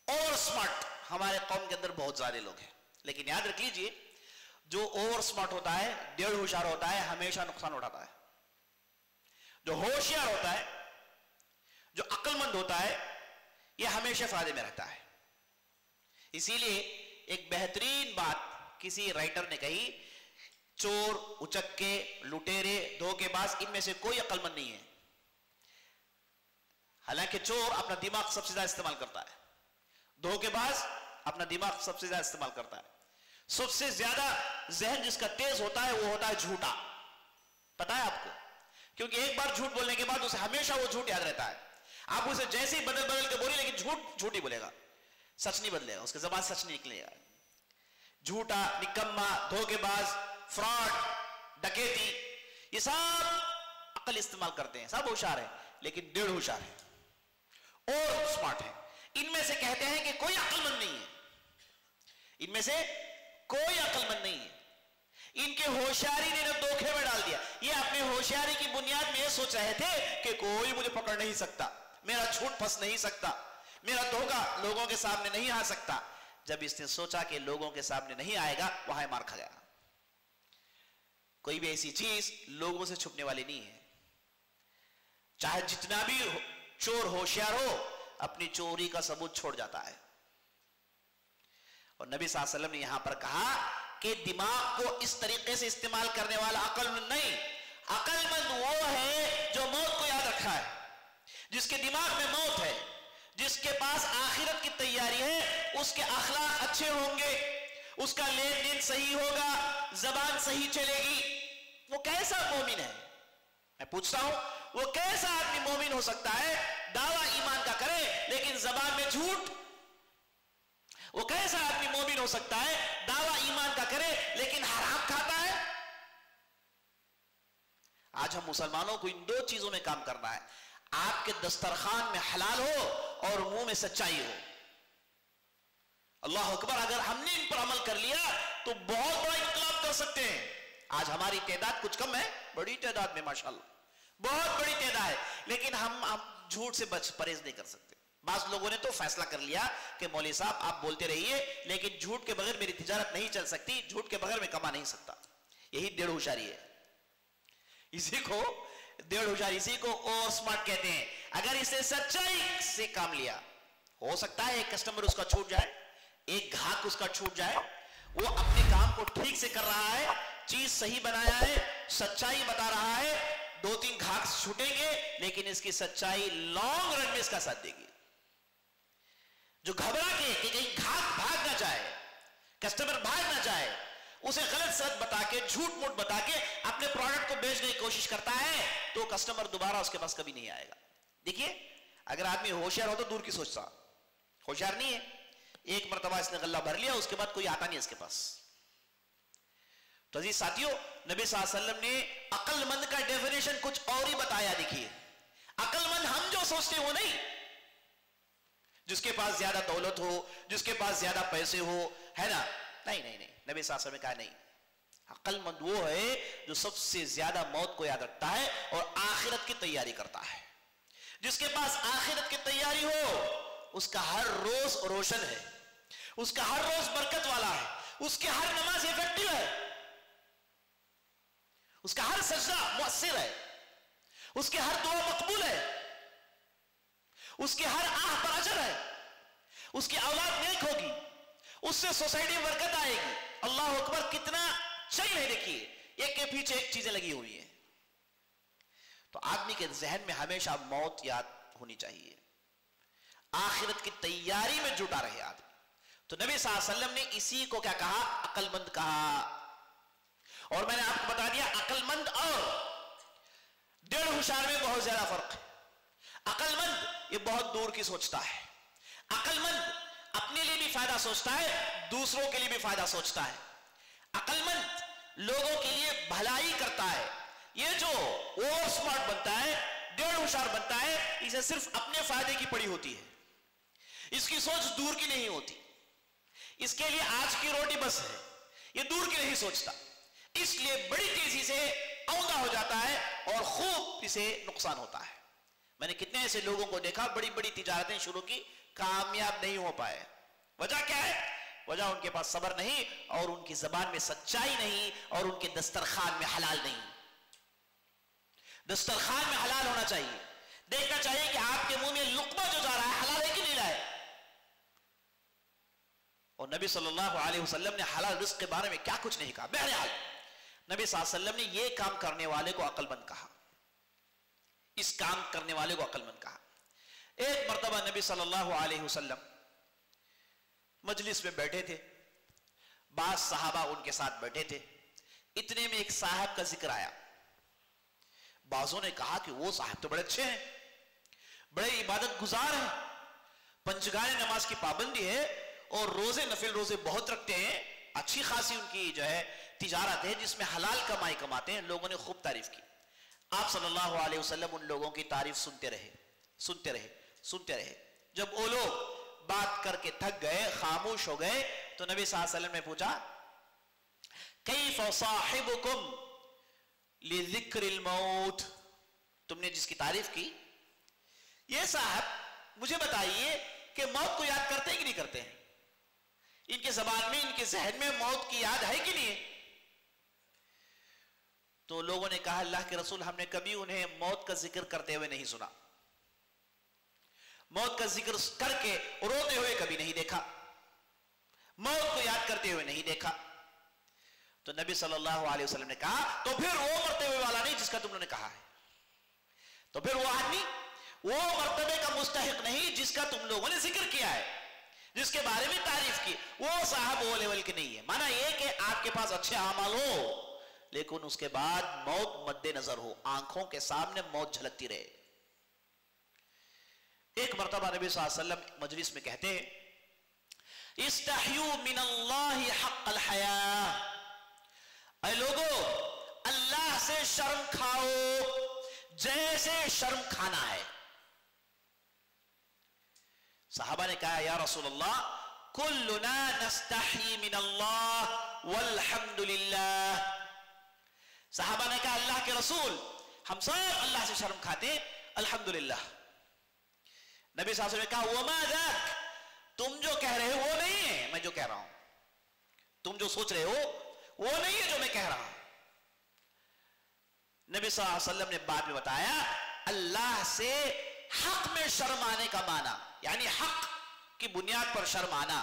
B: اوور سمارٹ ہمارے قوم کے اندر بہت زیادہ لوگ ہیں، لیکن یاد رکھ لیجئے جو اوور سمارٹ ہوتا ہے، ڈیڑھ ہوشیار ہوتا ہے، ہمیشہ نقصان اٹھاتا ہے۔ جو ہوشیار ہوتا ہے، جو عقل مند ہوتا ہے، یہ ہمیشہ فائدے میں رہتا ہے۔ اسی لیے ایک بہترین بات کسی رائٹر نے کہی، چور، اچکے، لٹیرے، دھوکے باز، ان میں سے کوئی عقل مند نہیں ہے۔ حالانکہ چور اپنا دماغ سب سے زیادہ استعمال کرتا ہے، دھوکے باز اپنا دماغ سب سے زیادہ استعمال کرتا ہے، سب سے زیادہ ذہن جس کا تیز ہوتا ہے وہ ہوتا ہے جھوٹا۔ پتا ہے آپ کو؟ کیونکہ ایک بار جھوٹ بولنے کے بعد اسے ہمیشہ وہ جھوٹ یاد رہتا ہے، آپ اسے جیسے ہی بدل کے بولیے لیکن جھوٹ ہی بولے گا، سچ نہیں بدلے گا، اس کے زبان سچ نہیں نکلے گا۔ جھوٹا، نکما، دھوکے باز، فراڈ، ڈکیتی، یہ سب عقل استعمال کرتے ہیں، سب ہوشیار ہیں، لیکن ڈیڑھ ہوشیار ہے اور سمارٹ ہے۔ ان میں سے کہتے ہیں کہ کوئی عقل مند نہیں ہے، ان میں سے کوئی عقل مند نہیں ہے، ان کے ہوشیاری نے دھوکے میں ڈال دیا۔ یہ اپنے ہوشیاری کی بنیاد میں یہ سوچ رہے تھے کہ کوئی مجھے پکڑ نہیں سکتا، میرا جھوٹ پھنس نہیں سکتا، میرا دھوکہ لوگوں کے سامنے نہیں آ سکتا۔ جب اس نے سوچا کہ لوگوں کے سامنے نہیں آئے گا، وہاں مار کھا گیا۔ کوئی بھی ایسی چیز لوگوں سے چھپنے والی نہیں ہے، چاہے جتنا بھی چور ہوشیار ہو، اپنی چوری کا ثبوت چھوڑ جاتا ہے۔ اور نبی صلی اللہ علیہ وسلم نے یہاں پر کہا کہ دماغ کو اس طریقے سے استعمال کرنے والا عقل مند نہیں، عقل مند وہ ہے جو موت کو یاد رکھا ہے، جس کے دماغ میں موت ہے، جس کے پاس آخرت کی تیاری ہے، اس کے اخلاق اچھے ہوں گے، اس کا لین دین صحیح ہوگا، زبان صحیح چلے گی۔ وہ کیسا مومن ہے؟ میں پوچھتا ہوں، وہ کیسا آدمی مومن ہو سکتا ہے دعویٰ ایمان کا کرے لیکن زبان میں جھوٹ؟ وہ کیسا آدمی مومن ہو سکتا ہے دعویٰ ایمان کا کرے لیکن حرام کھاتا ہے؟ آج ہم مسلمانوں کو ان دو چیزوں میں کام کرنا ہے، آپ کے دسترخوان میں حلال ہو اور منہ میں سچائی ہو۔ اللہ اکبر، اگر ہم نے ان پر عمل کر لیا تو بہت بڑا انقلاب کر سکتے ہیں۔ آج ہماری تعداد کچھ کم ہے، بڑی تعداد میں ماشاءاللہ بہت بڑی تعداد ہے، لیکن ہم جھوٹ سے پرہیز نہیں کر سکتے۔ بعض لوگوں نے تو فیصلہ کر لیا کہ مولوی صاحب آپ بولتے رہیے لیکن جھوٹ کے بغیر میری تجارت نہیں چل سکتی، جھوٹ کے بغیر میں کما نہیں سکتا۔ یہی ڈیڑھ ہوشیاری ہے، اسی کو ڈیڑھ ہوشیاری، اسی کو اور سمارٹ کہتے ہیں۔ اگر اسے سچائی سے کام لیا، ہو سکتا ہے ایک کسٹمر اس کا چھوٹ جائے، ایک گاہک اس کا چھوٹ جائے، وہ اپنے کام کو ٹھیک سے کر رہا ہے، چیز صحیح بنایا ہے، سچائی بتا رہا ہے، 2-3 گھاٹ چھوٹیں گے لیکن اس کی سچائی لانگ رن میں اس کا ساتھ دے گی. جو گھبرا کے کہ کہیں گھاٹ بھاگ نہ جائے، کسٹمر بھاگ نہ جائے، اسے غلط سچ بتا کے، جھوٹ موٹ بتا کے اپنے پروڈکٹ کو بیچنے کی کوشش کرتا ہے تو کسٹمر دوبارہ اس کے پاس کبھی نہیں آئے گا. دیکھیے اگر آدمی ہوشیار ہو تو دور کی سوچتا، ہوشیار نہیں ہے، ایک مرتبہ اس نے غلہ بھر لیا، اس کے بعد کوئی آتا نہیں اس کے پاس. تو عزیز ساتھیوں، نبی صلی اللہ علیہ وسلم نے عقل مند کا ڈیفینیشن کچھ اور ہی بتایا. دیکھیے عقل مند ہم جو سوچتے ہیں وہ نہیں، جس کے پاس زیادہ دولت ہو، جس کے پاس زیادہ پیسے ہو، ہے نا، نہیں نہیں نہیں. نبی صلی اللہ علیہ وسلم نے کہا نہیں، عقل مند وہ ہے جو سب سے زیادہ موت کو یاد رکھتا ہے اور آخرت کی تیاری کرتا ہے. جس کے پاس آخرت کی تیاری ہو اس کا ہر روز روشن ہے، اس کا ہر روز برکت والا ہے، اس کی ہر نماز افیکٹو ہے، اس کا ہر سجدہ مؤثر ہے، اس کی ہر دعا مقبول ہے، اس کی ہر آہ پر اجر ہے، اس کی اولاد نیک ہوگی، اس سے سوسائٹی میں برکت آئے گی. اللہ اکبر، کتنا چین ہے. دیکھیے ایک کے پیچھے ایک چیزیں لگی ہوئی ہیں. تو آدمی کے ذہن میں ہمیشہ موت یاد ہونی چاہیے، آخرت کی تیاری میں جٹا رہے آدمی. تو نبی صلی اللہ علیہ وسلم نے اسی کو کیا کہا؟ عقل مند کہا. اور میں نے آپ کو بتا دیا عقل مند اور 1.5 ہوشیار میں بہت زیادہ فرق ہے. عقل مند یہ بہت دور کی سوچتا ہے، عقل مند اپنے لیے بھی فائدہ سوچتا ہے، دوسروں کے لیے بھی فائدہ سوچتا ہے. عقل مند لوگوں کے لیے بھلائی کرتا ہے. یہ جو اوور سمارٹ بنتا ہے، 1.5 ہوشیار بنتا ہے، اسے صرف اپنے فائدے کی پڑی ہوتی ہے، اس کی سوچ دور کی نہیں ہوتی. اس کے لیے آج کی روٹی بس ہے، یہ دور کی نہیں سوچتا، اس لیے بڑی تیزی سے اوندا ہو جاتا ہے اور خوب اسے نقصان ہوتا ہے. میں نے کتنے ایسے لوگوں کو دیکھا بڑی بڑی تجارتیں شروع کی، کامیاب نہیں ہو پائے. وجہ کیا ہے؟ وجہ ان کے پاس صبر نہیں، اور ان کی زبان میں سچائی نہیں، اور ان کے دسترخوان میں حلال نہیں. دسترخوان میں حلال ہونا چاہیے، دیکھنا چاہیے کہ آپ کے منہ میں لقمہ جو جا رہا ہے حلال ہے کہ نہیں رہا ہے. اور نبی صلی اللہ علیہ وسلم نے حلال رزق کے بارے میں کیا کچھ نہیں کہا. بہرحال نبی صلی اللہ علیہ وسلم نے یہ کام کرنے والے کو عقل مند کہا، اس کام کرنے والے کو عقل مند کہا. ایک مرتبہ نبی صلی اللہ علیہ وسلم مجلس میں بیٹھے تھے، بعض صحابہ ان کے ساتھ بیٹھے تھے. اتنے میں ایک صاحب کا ذکر آیا. بعضوں نے کہا کہ وہ صاحب تو بڑے اچھے ہیں، بڑے عبادت گزار ہیں، پنجگانے نماز کی پابندی ہے اور روزے نفل روزے بہت رکھتے ہیں، اچھی خاصی ان کی جو ہے تجارت ہے جس میں حلال کمائی کماتے ہیں. لوگوں نے خوب تعریف کی. آپ صلی اللہ علیہ وسلم ان لوگوں کی تعریف سنتے رہے سنتے رہے سنتے رہے. جب وہ لوگ بات کر کے تھک گئے، خاموش ہو گئے، تو نبی صلی اللہ علیہ وسلم نے پوچھا کیف صاحبکم لذکر الموت، تم نے جس کی تعریف کی یہ صاحب مجھے بتائیے کہ موت کو یاد کرتے ہیں کہ نہیں کرتے ہیں؟ ان کے زبان میں، ان کے ذہن میں موت کی یاد ہے کہ نہیں؟ تو لوگوں نے کہا اللہ کے رسول ہم نے کبھی انہیں موت کا ذکر کرتے ہوئے نہیں سنا، موت کا ذکر کر کے روتے ہوئے کبھی نہیں دیکھا، موت کو یاد کرتے ہوئے نہیں دیکھا. تو نبی صلی اللہ علیہ وسلم نے کہا تو پھر وہ مرتے ہوئے والا نہیں جس کا تم نے کہا ہے، تو پھر وہ آدمی وہ مرتبے کا مستحق نہیں جس کا تم لوگوں نے ذکر کیا ہے، جس کے بارے میں تعریف کی. وہ صاحب وہ لیول کے نہیں ہے. مانا یہ کہ آپ کے پاس اچھے اعمال ہو لیکن اس کے بعد موت مد نظر ہو، آنکھوں کے سامنے موت جھلکتی رہے. ایک مرتبہ نبی صلی اللہ علیہ وسلم مجلس میں کہتے ہیں استحیوا من اللہ حق الحیاء، اے لوگو اللہ سے شرم کھاؤ جیسے شرم کھانا ہے. صحابہ نے کہا یا رسول اللہ کلنا نستحی من اللہ والحمدللہ. صحابہ نے کہا اللہ کے رسول ہم سب اللہ سے شرم کھاتے الحمدللہ. نبی صلی اللہ علیہ وسلم نے کہا وما ذاک، تم جو کہہ رہے ہو وہ نہیں ہے میں جو کہہ رہا ہوں، تم جو سوچ رہے ہو وہ نہیں ہے جو میں کہہ رہا ہوں. نبی صلی اللہ علیہ وسلم نے بعد میں بتایا اللہ سے حق میں شرم آنے کا معنی، یعنی حق کی بنیاد پر شرم آنا،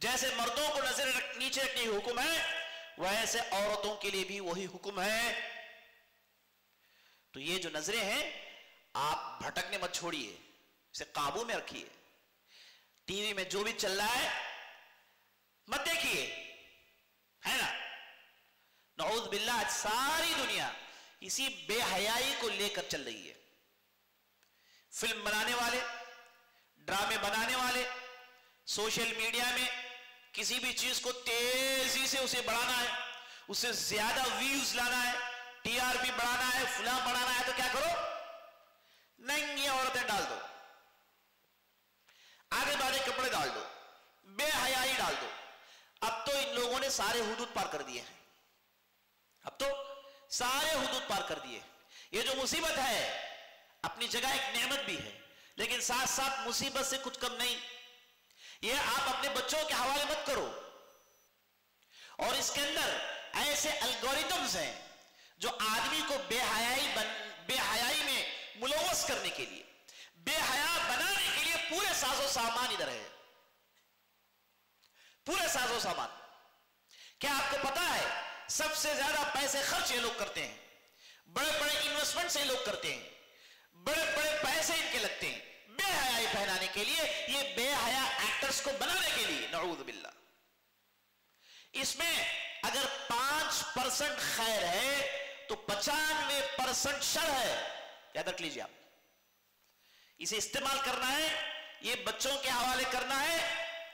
B: جیسے مردوں کو نظر نیچے رکھنے کی حکم ہے ویسے عورتوں کے لیے بھی وہی حکم ہے. تو یہ جو نظریں ہیں آپ بھٹکنے مت چھوڑیے, اسے قابو میں رکھیے. ٹی وی میں جو بھی چل رہا ہے مت دیکھیے, ہے نا. نعوذ باللہ ساری دنیا اسی بے حیائی کو لے کر چل رہی ہے. فلم بنانے والے, ڈرامے بنانے والے, سوشل میڈیا میں کسی بھی چیز کو تیزی سے اسے بڑھانا ہے, اسے زیادہ ویوز لانا ہے, ٹی آر پی بڑھانا ہے, فلاں بڑھانا ہے, تو کیا کرو, ننگی عورتیں ڈال دو, آگے بڑھے کپڑے ڈال دو, بے حیائی ڈال دو. اب تو ان لوگوں نے سارے حدود پار کر دیے ہیں, اب تو سارے حدود پار کر دیے. یہ جو مصیبت ہے اپنی جگہ ایک نعمت بھی ہے, لیکن ساتھ ساتھ مصیبت سے کچھ کم نہیں. یہ آپ اپنے بچوں کے حوالے مت کرو, اور اس کے اندر ایسے الگوریتمز ہیں جو آدمی کو بے حیائی میں ملوث کرنے کے لیے, بے حیا بنانے کے لیے پورے ساز و سامان ادھر ہے, پورے ساز و سامان. کیا آپ کو پتا ہے سب سے زیادہ پیسے خرچ یہ لوگ کرتے ہیں, بڑے بڑے انویسٹمنٹ یہ لوگ کرتے ہیں, بڑے بڑے پیسے ان کے لگتے ہیں بے حیائی پہنانے کے لیے, یہ بے حیا ایکٹرز کو بنانے کے لیے. نعوذ باللہ. اس میں اگر 5% خیر ہے تو 95% شر ہے, یاد رکھ لیجیے آپ. اسے استعمال کرنا ہے, یہ بچوں کے حوالے کرنا ہے.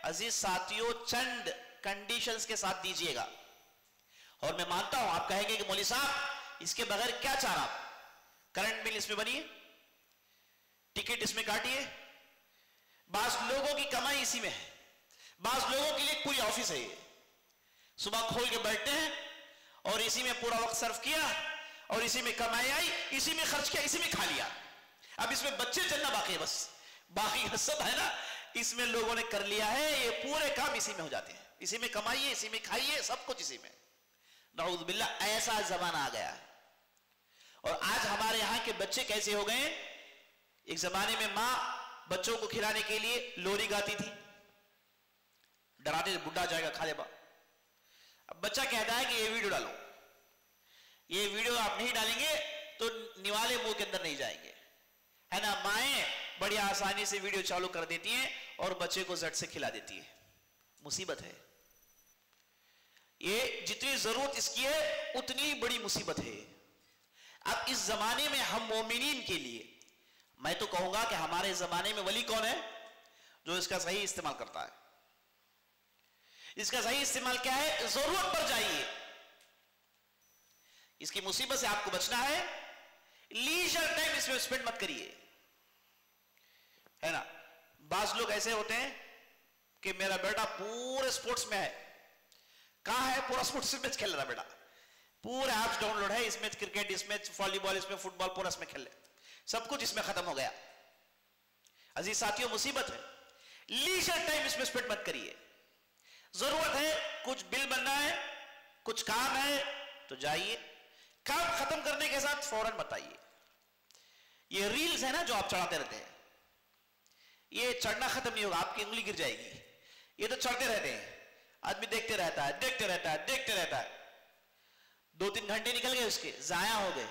B: عزیز ساتھیوں, چند کنڈیشنز کے ساتھ دیجئے گا. اور میں مانتا ہوں آپ کہیں گے کہ مولوی صاحب اس کے بغیر کیا چارہ, کرنٹ بل اس میں بنیے, ٹکٹ اس میں کاٹیے. بعض لوگوں کی کمائی اسی میں ہے, بعض لوگوں کے لیے پوری آفس ہے, یہ صبح کھول کے بیٹھتے ہیں اور اسی میں پورا وقت صرف کیا, اور اسی میں کمائی آئی, اسی میں خرچ کیا, اسی میں کھا لیا. اب اس میں بچے چلنا باقی ہے, بس باقی سب ہے نا اس میں لوگوں نے کر لیا ہے. یہ پورے کام اسی میں ہو جاتے ہیں, اسی میں کمائیے, اسی میں کھائیے, سب کچھ اسی میں. نعوذ باللہ ایسا زمانہ آ گیا ہے. اور آج ہمارے یہاں کے بچے کیسے ہو گئے. ایک زمانے میں ماں بچوں کو کھلانے کے لیے لوری گاتی تھی, ڈراتے بڈھا جائے گا کھا لے با. اب بچہ کہتا ہے کہ یہ ویڈیو ڈالو, یہ ویڈیو آپ نہیں ڈالیں گے تو نوالے منہ کے اندر نہیں جائیں گے, ہے نا. مائیں بڑی آسانی سے ویڈیو چالو کر دیتی ہیں اور بچے کو زٹ سے کھلا دیتی ہے. مصیبت ہے یہ, جتنی ضرورت اس کی ہے اتنی بڑی مصیبت ہے. اب اس زمانے میں ہم مومنین کے لیے میں تو کہوں گا کہ ہمارے زمانے میں ولی کون ہے جو اس کا صحیح استعمال کرتا ہے. اس کا صحیح استعمال کیا ہے, ضرورت پر جائیے. اس کی مصیبت سے آپ کو بچنا ہے, لیجر ٹائم اس میں سپینڈ مت کریے, ہے نا. بعض لوگ ایسے ہوتے ہیں کہ میرا بیٹا پورے سپورٹس میں ہے. کہاں ہے, پورا سپورٹس میں کھیل رہا بیٹا, پورے ایپس ڈاؤن لوڈ ہے, اس میں کرکٹ, اس میں والی بال, اس میں فٹ بال, پورا اس میں کھیل لے, سب کچھ اس میں ختم ہو گیا. عزیز ساتھیوں مصیبت ہے. لیجر ٹائم اس میں سپینڈ مت کریے. ضرورت ہے, کچھ بل بننا ہے, کچھ کام ہے تو جائیے, کام ختم کرنے کے ساتھ فوراً بتائیے. یہ ریلز ہے نا جو آپ چڑھاتے رہتے ہیں, یہ چڑھنا ختم نہیں ہوگا, آپ کی انگلی گر جائے گی. یہ تو چڑھتے رہتے ہیں, آدمی دیکھتے رہتا ہے, دیکھتے رہتا ہے, دیکھتے رہتا ہے. 2-3 گھنٹے نکل گئے اس کے, ضائع ہو گئے.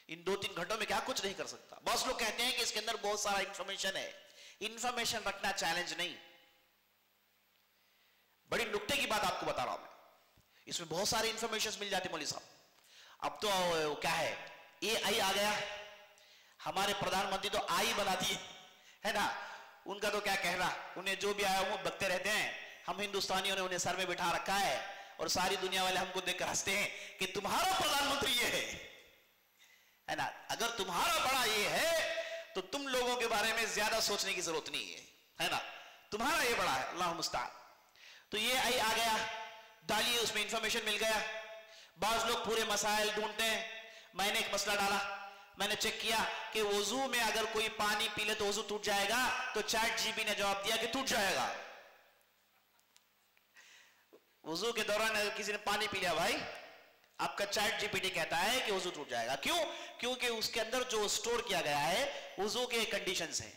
B: ان 2-3 گھنٹوں میں کیا کچھ نہیں کر سکتا. بہت لوگ کہتے ہیں کہ اس کے اندر بہت سارا انفارمیشن ہے. انفارمیشن رکھنا چیلنج نہیں, بڑی نکتے کی بات آپ کو بتا رہا ہوں میں. اس میں بہت سارے انفارمیشن مل جاتے مولوی صاحب. اب تو کیا ہے, اے آئی آ گیا, ہمارے پردھان منتری تو آئی بنا دیے, ہے نا. ان کا تو کیا کہنا, انہیں جو بھی آیا وہ بکتے رہتے ہیں. ہم ہندوستانیوں نے انہیں سر میں بٹھا رکھا ہے اور ساری دنیا والے ہم کو دیکھ کر ہنستے ہیں کہ تمہارا پردھان منتری یہ ہے نا. اگر تمہارا بڑا یہ ہے تو تم لوگوں کے بارے میں زیادہ سوچنے کی ضرورت نہیں ہے نا. تمہارا یہ بڑا ہے, اللہ مستعان. تو یہ آئی آ گیا, ڈالیے, اس میں انفارمیشن مل گیا. بعض لوگ پورے مسائل ڈھونڈتے ہیں. میں نے ایک مسئلہ ڈالا, میں نے چیک کیا کہ وضو میں اگر کوئی پانی پی لے تو وضو ٹوٹ جائے گا, تو چیٹ جی پی نے جواب دیا کہ ٹوٹ جائے گا. وضو کے دوران اگر کسی نے پانی پی لیا بھائی, آپ کا چیٹ جی پی ٹی کہتا ہے کہ وضو ٹوٹ جائے گا. کیوں؟ کیونکہ اس کے اندر جو سٹور کیا گیا ہے وضو کے کنڈیشنز ہیں,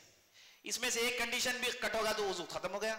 B: اس میں سے ایک کنڈیشن بھی کٹ ہوگا تو وضو ختم ہو گیا.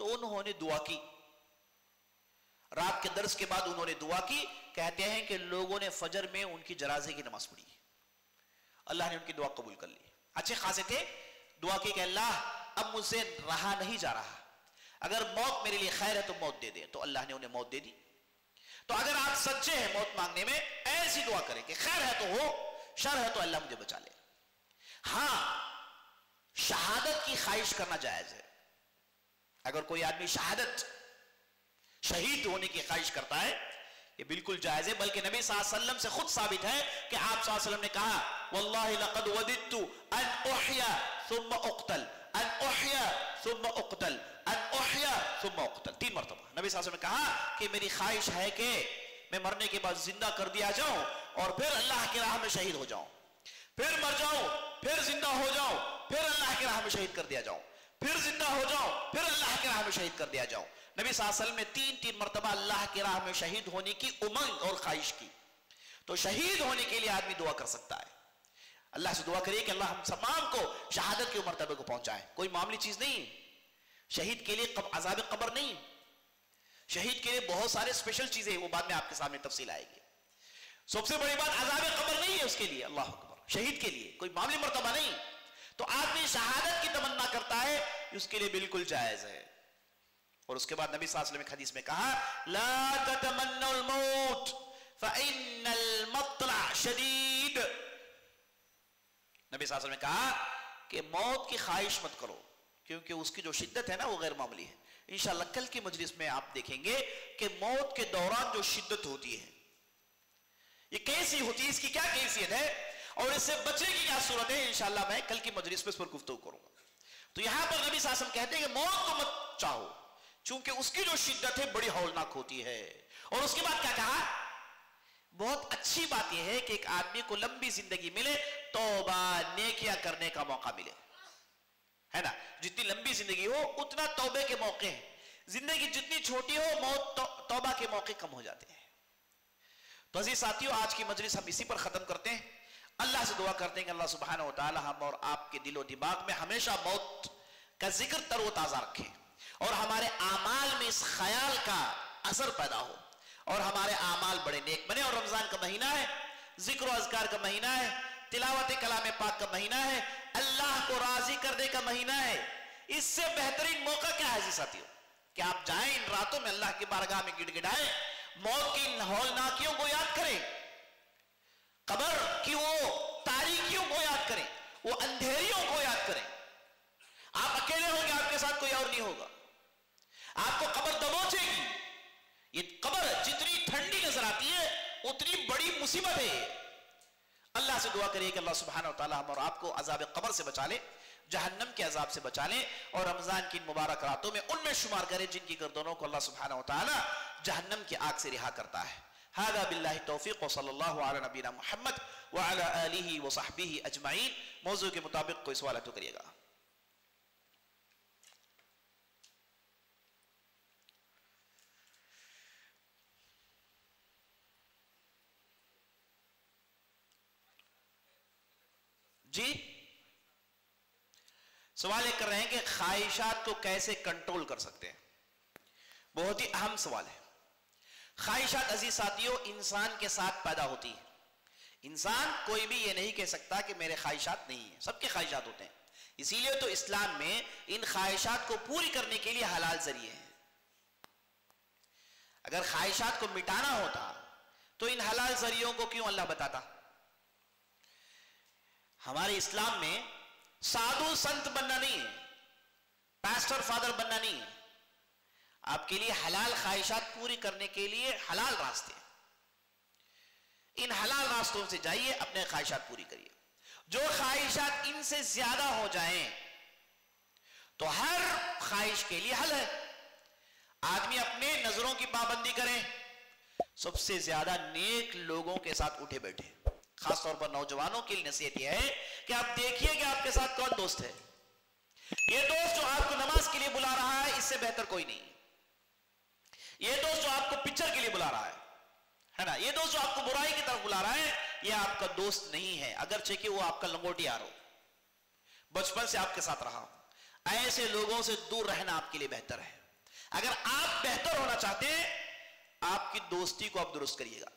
B: تو انہوں نے دعا کی. رات کے درس کے بعد انہوں نے دعا کی. کہتے ہیں کہ لوگوں نے فجر میں ان کی جنازے کی نماز پڑھی. اللہ نے ان کی دعا قبول کر لی. اچھے خاصے تھے. دعا کی کہ اللہ اب مجھ سے رہا نہیں جا رہا, اگر موت میرے لیے خیر ہے تو موت دے دے. تو اللہ نے انہیں موت دے دی. تو اگر آپ سچے ہیں موت مانگنے میں, ایسی دعا کریں کہ خیر ہے تو ہو, شر ہے تو اللہ مجھے بچا لے. ہاں, شہادت کی خواہش کرنا جائز ہے. اگر کوئی آدمی شہادت, شہید ہونے کی خواہش کرتا ہے, یہ بالکل جائز ہے. بلکہ نبی صلی اللہ علیہ وسلم سے خود ثابت ہے کہ آپ صلی اللہ علیہ وسلم نے کہا واللہ لقد وددت ان احیا ثم اقتل, ان احیا ثم اقتل, ان احیا ثم اقتل. 3 مرتبہ نبی صلی اللہ علیہ وسلم نے کہا کہ میری خواہش ہے کہ میں مرنے کے بعد زندہ کر دیا جاؤں اور پھر اللہ کی راہ میں شہید ہو جاؤں, پھر مر جاؤں, پھر زندہ ہو جاؤں, پھر اللہ کی راہ میں شہید کر دیا جاؤں, پھر زندہ ہو جاؤں, پھر اللہ کی راہ میں شہید کر دیا جاؤں. نبی صلی اللہ علیہ وسلم نے 3 مرتبہ اللہ کی راہ میں شہید ہونے کی امنگ اور خواہش کی. تو شہید ہونے کے لیے آدمی دعا کر سکتا ہے. اللہ سے دعا کریے کہ اللہ ہم تمام کو شہادت کے مرتبے کو پہنچائے. کوئی معمولی چیز نہیں. شہید کے لیے عذاب قبر نہیں, شہید کے لیے بہت سارے اسپیشل چیزیں, وہ بعد میں آپ کے سامنے تفصیل آئے گی. سب سے بڑی بات عذاب قبر نہیں ہے اس کے لیے. اللہ اکبر. شہید کے لیے کوئی معمولی مرتبہ نہیں. تو آدمی شہادت کی تمنا کرتا ہے, اس کے لیے بالکل جائز ہے. اور اس کے بعد نبی صلی اللہ علیہ وسلم نے حدیث میں کہا لا تتمنوا الموت فإن المطلع شدید. نبی صلی اللہ علیہ وسلم نے کہا کہ موت کی خواہش مت کرو, کیونکہ اس کی جو شدت ہے نا وہ غیر معمولی ہے. انشاءاللہ کل کی مجلس میں آپ دیکھیں گے کہ موت کے دوران جو شدت ہوتی ہے یہ کیسی ہوتی ہے, اس کی کیا کیفیت ہے اور اس سے بچنے کی کیا صورت ہے. انشاءاللہ میں کل کی مجلس میں اس پر گفتگو کروں گا. تو یہاں پر نبی صلی اللہ علیہ وسلم کہتے ہیں کہ موت کو مت چاہو, چونکہ اس کی جو شدت ہے بڑی ہولناک ہوتی ہے. اور اس کے بعد کیا کہا, بہت اچھی بات یہ ہے کہ ایک آدمی کو لمبی زندگی ملے, توبہ نیکیاں کرنے کا موقع ملے, ہے نا. جتنی لمبی زندگی ہو اتنا توبے کے موقع ہیں. زندگی جتنی چھوٹی ہو موت توبہ کے موقع کم ہو جاتے ہیں. تو عزیز ساتھیوں, آج کی مجلس ہم اسی پر ختم کرتے ہیں. اللہ سے دعا کرتے ہیں کہ اللہ سبحانہ و تعالی ہم اور آپ کے دل و دماغ میں ہمیشہ موت کا ذکر تر و تازہ رکھے, اور ہمارے اعمال میں اس خیال کا اثر پیدا ہو, اور ہمارے اعمال بڑے نیک بنے. اور رمضان کا مہینہ ہے, ذکر و اذکار کا مہینہ ہے, تلاوت کلام پاک کا مہینہ ہے, اللہ کو راضی کرنے کا مہینہ ہے. اس سے بہترین موقع کیا ہے عزیز ساتھیوں کہ آپ جائیں ان راتوں میں اللہ کی بارگاہ میں گڑ گڑائیں, موت کی ان ہولناکیوں کو یاد کریں, قبر کی وہ تاریکیوں کو یاد کریں, وہ اندھیریوں کو یاد کریں. آپ اکیلے ہوں گے, آپ کے ساتھ کوئی اور نہیں ہوگا. آپ کو قبر دبوچے گی. یہ قبر جتنی ٹھنڈی نظر آتی ہے اتنی بڑی مصیبت ہے. اللہ سے دعا کریے کہ اللہ سبحانہ و تعالی ہم اور آپ کو عذاب قبر سے بچا لے, جہنم کے عذاب سے بچا لیں, اور رمضان کی مبارک راتوں میں ان میں شمار کرے جن کی گردنوں کو اللہ سبحانہ و تعالی جہنم کی آگ سے رہا کرتا ہے. هذا باللہ التوفیق وصلی اللہ علی نبینا محمد وعلی آلہ وصحبہ اجمعین. موضوع کے مطابق کوئی سوال ہے تو کریے گا. جی, سوال یہ کر رہے ہیں کہ خواہشات کو کیسے کنٹرول کر سکتے ہیں. بہت ہی اہم سوال ہے. خواہشات عزیز ساتھیوں انسان کے ساتھ پیدا ہوتی ہے. انسان کوئی بھی یہ نہیں کہہ سکتا کہ میرے خواہشات نہیں ہیں, سب کے خواہشات ہوتے ہیں. اسی لیے تو اسلام میں ان خواہشات کو پوری کرنے کے لیے حلال ذریعے ہیں. اگر خواہشات کو مٹانا ہوتا تو ان حلال ذریعوں کو کیوں اللہ بتاتا. ہمارے اسلام میں سادھو سنت بننا نہیں ہے, پاسٹر فادر بننا نہیں ہے. آپ کے لیے حلال خواہشات پوری کرنے کے لیے حلال راستے, ان حلال راستوں سے جائیے, اپنے خواہشات پوری کریے. جو خواہشات ان سے زیادہ ہو جائیں تو ہر خواہش کے لیے حل ہے. آدمی اپنے نظروں کی پابندی کرے, سب سے زیادہ نیک لوگوں کے ساتھ اٹھے بیٹھے. خاص طور پر نوجوانوں کے لیے نصیحت یہ ہے کہ آپ دیکھیے کہ آپ کے ساتھ کون دوست ہے. یہ دوست جو آپ کو نماز کے لیے بلا رہا ہے اس سے بہتر کوئی نہیں. یہ دوست جو آپ کو پکچر کے لیے بلا رہا ہے نا, یہ دوست جو آپ کو برائی کی طرف بلا رہا ہے, یہ آپ کا دوست نہیں ہے, اگرچہ کہ وہ آپ کا لنگوٹی یار ہو, بچپن سے آپ کے ساتھ رہا ہو. ایسے لوگوں سے دور رہنا آپ کے لیے بہتر ہے. اگر آپ بہتر ہونا چاہتے ہیں آپ کی دوستی کو آپ درست کریے گا،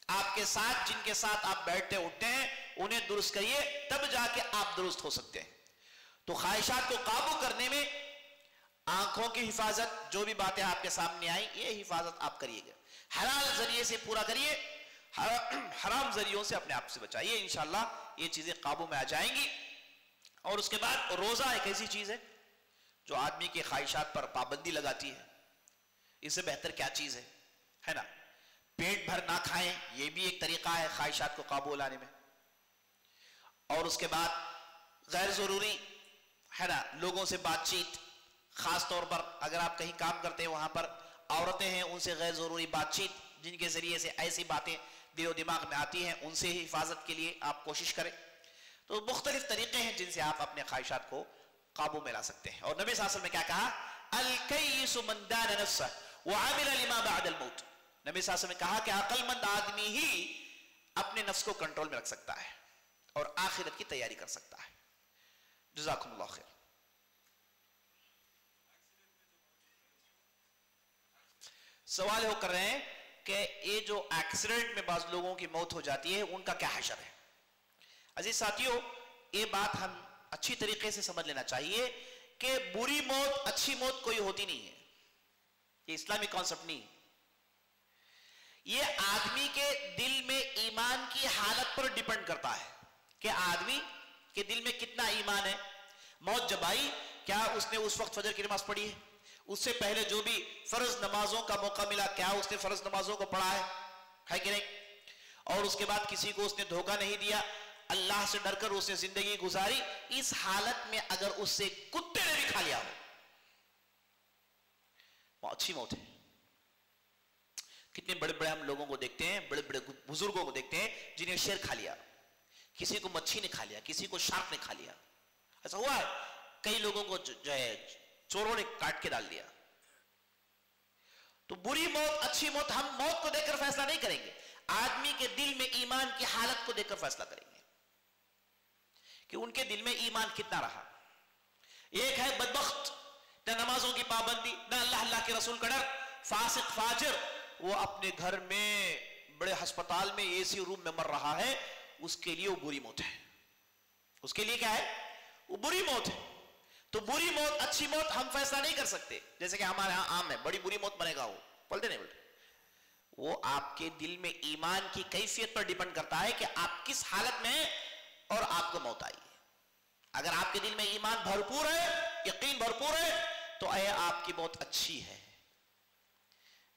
B: آپ کے ساتھ جن کے ساتھ آپ بیٹھتے اٹھتے ہیں انہیں درست کریے، تب جا کے آپ درست ہو سکتے ہیں۔ تو خواہشات کو قابو کرنے میں آنکھوں کی حفاظت، جو بھی باتیں آپ کے سامنے آئیں یہ حفاظت آپ کریے گا، حلال ذریعے سے پورا کریے، حرام ذریعوں سے اپنے آپ سے بچائیے، انشاءاللہ یہ چیزیں قابو میں آ جائیں گی۔ اور اس کے بعد روزہ ایک ایسی چیز ہے جو آدمی کے خواہشات پر پابندی لگاتی ہے، اس سے بہتر کیا چیز ہے نا؟ پیٹ بھر نہ کھائیں، یہ بھی ایک طریقہ ہے خواہشات کو قابو لانے میں۔ اور اس کے بعد غیر ضروری ہے نا لوگوں سے بات چیت، خاص طور پر اگر آپ کہیں کام کرتے ہیں وہاں پر عورتیں ہیں، ان سے غیر ضروری بات چیت جن کے ذریعے سے ایسی باتیں دل و دماغ میں آتی ہیں، ان سے ہی حفاظت کے لیے آپ کوشش کریں۔ تو مختلف طریقے ہیں جن سے آپ اپنے خواہشات کو قابو میں لا سکتے ہیں۔ اور نبی صلی اللہ علیہ وسلم نے کیا کہا؟ الکیس من دان نفسہ وعمل لما بعد الموت۔ نبی صلی اللہ علیہ وسلم نے کہا کہ عقل مند آدمی ہی اپنے نفس کو کنٹرول میں رکھ سکتا ہے اور آخرت کی تیاری کر سکتا ہے۔ جزاکم اللہ خیر۔ سوال ہو کر رہے ہیں کہ یہ جو ایکسیڈنٹ میں بعض لوگوں کی موت ہو جاتی ہے ان کا کیا حشر ہے؟ عزیز ساتھیوں، یہ بات ہم اچھی طریقے سے سمجھ لینا چاہیے کہ بری موت اچھی موت کوئی ہوتی نہیں ہے، یہ اسلامی کانسیپٹ نہیں ہے۔ یہ آدمی کے دل میں ایمان کی حالت پر ڈیپینڈ کرتا ہے کہ آدمی کے دل میں کتنا ایمان ہے۔ موت جب آئی، کیا اس نے اس وقت فجر کی نماز پڑھی ہے؟ اس سے پہلے جو بھی فرض نمازوں کا موقع ملا کیا اس نے فرض نمازوں کو پڑھا ہے کہ نہیں؟ اور اس کے بعد کسی کو اس نے دھوکہ نہیں دیا، اللہ سے ڈر کر اس نے زندگی گزاری۔ اس حالت میں اگر اس سے کتے نے بھی کھا لیا ہو، وہ اچھی موت ہے۔ کتنے بڑے بڑے ہم لوگوں کو دیکھتے ہیں، بڑے بڑے بزرگوں کو دیکھتے ہیں جنہیں شیر کھا لیا، کسی کو مچھی نے کھا لیا، کسی کو شارک نے کھا لیا، ایسا ہوا ہے۔ کئی لوگوں کو جو ہے چوروں نے کاٹ کے ڈال دیا۔ تو بری موت اچھی موت ہم موت کو دیکھ کر فیصلہ نہیں کریں گے، آدمی کے دل میں ایمان کی حالت کو دیکھ کر فیصلہ کریں گے کہ ان کے دل میں ایمان کتنا رہا۔ ایک ہے بدبخت، نہ نمازوں کی پابندی، نہ اللہ کے رسول کا ڈر، فاسق فاجر، وہ اپنے گھر میں بڑے ہسپتال میں اے سی روم میں مر رہا ہے، اس کے لیے وہ بری موت ہے۔ اس کے لیے کیا ہے؟ وہ بری موت ہے۔ تو بری موت اچھی موت ہم فیصلہ نہیں کر سکتے، جیسے کہ ہمارے ہاں عام ہے بڑی بری موت مرے گا، وہ پلٹے نہیں پلٹے۔ وہ آپ کے دل میں ایمان کی کیفیت پر ڈیپینڈ کرتا ہے کہ آپ کس حالت میں ہیں اور آپ کو موت آئی ہے۔ اگر آپ کے دل میں ایمان بھرپور ہے، یقین بھرپور ہے، تو اے آپ کی موت اچھی ہے،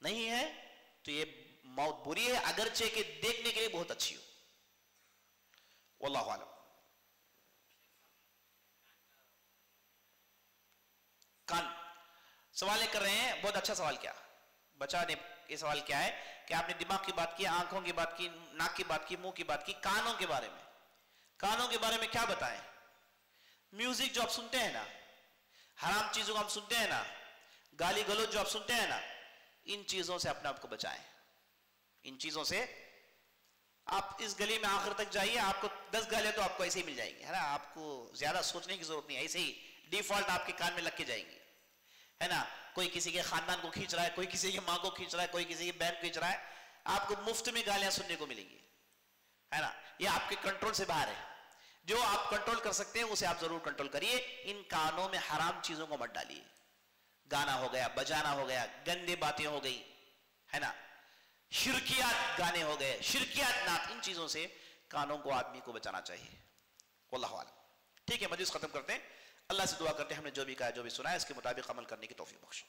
B: نہیں ہے تو یہ موت بری ہے، اگرچہ کہ دیکھنے کے لیے بہت اچھی ہو۔ واللہ اعلم۔ کان سوال کر رہے ہیں، بہت اچھا سوال کیا بچہ نے۔ یہ سوال کیا ہے کہ آپ نے دماغ کی بات کی، آنکھوں کی بات کی، ناک کی بات کی، منہ کی بات کی، کانوں کے بارے میں، کانوں کے بارے میں کیا بتائیں؟ میوزک جو آپ سنتے ہیں نا، حرام چیزوں کو ہم سنتے ہیں نا، گالی گلوچ جو آپ سنتے ہیں نا، ان چیزوں سے اپنے آپ کو بچائیں۔ ان چیزوں سے آپ اس گلی میں آخر تک جائیے، آپ کو 10 گالیاں تو آپ کو ایسے ہی مل جائیں گی، ہے نا؟ آپ کو زیادہ سوچنے کی ضرورت نہیں، ایسے ہی ڈیفالٹ آپ کے کان میں لگ کے جائیں گی، ہے نا؟ کوئی کسی کے خاندان کو کھینچ رہا ہے، کوئی کسی کی ماں کو کھینچ رہا ہے، کوئی کسی کی بہن کو کھینچ رہا ہے، آپ کو مفت میں گالیاں سننے کو ملیں گی، ہے نا؟ یہ آپ کے کنٹرول سے باہر ہے۔ جو آپ کنٹرول کر سکتے ہیں اسے آپ ضرور کنٹرول کریے۔ ان کانوں میں حرام چیزوں کو مت ڈالیے، گانا ہو گیا، بجانا ہو گیا، گندے باتیں ہو گئی، ہے نا؟ شرکیات گانے ہو گئے، شرکیات نعت، ان چیزوں سے کانوں کو آدمی کو بچانا چاہیے۔ واللہ اعلم۔ ٹھیک ہے، مجلس ختم کرتے ہیں۔ اللہ سے دعا کرتے ہیں ہم نے جو بھی کہا جو بھی سنا ہے اس کے مطابق عمل کرنے کی توفیق بخشے۔